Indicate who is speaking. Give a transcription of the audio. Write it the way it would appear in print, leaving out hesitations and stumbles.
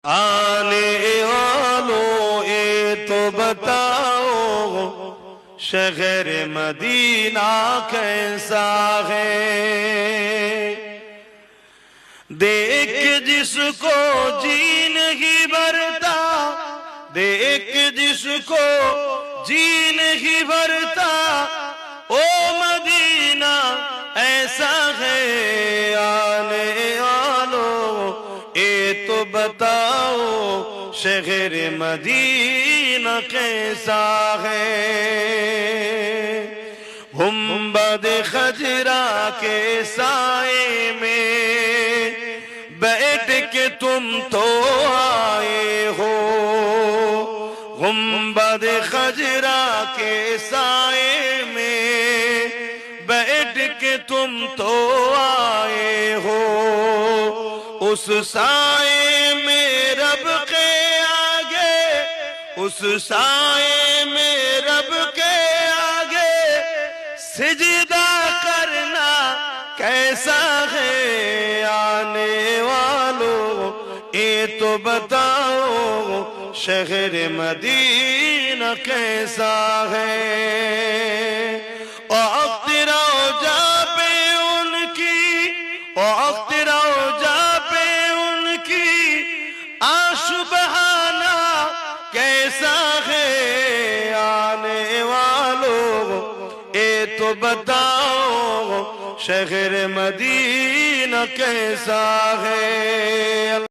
Speaker 1: آنے والوں یہ تو بتاؤ شہر مدینہ کیسا ہے؟ دیکھ جس کو جی نہیں بھرتا، دیکھ جس کو جی نہیں بھرتا، او مدینہ ایسا ہے۔ آنے والوں یہ تو بتاؤ شہر مدینہ کیسا ہے؟ گنبد خضرا کے سائے میں بیٹھ کے تم تو آئے ہو، گنبد خضرا کے سائے میں بیٹھ کے تم تو آئے ہو۔ اس سائے میں رب کے آگے، اس سائے میں رب کے آگے سجدہ کرنا کیسا ہے؟ آنے والوں یہ تو بتاؤ شہر مدینہ کیسا ہے؟ وقت روضہ پہ ان کی، وقت روضہ پہ ان کی آشبہانہ کیسا ہے؟ آنے والوں یہ تو بتاؤ شہر مدینہ کیسا ہے؟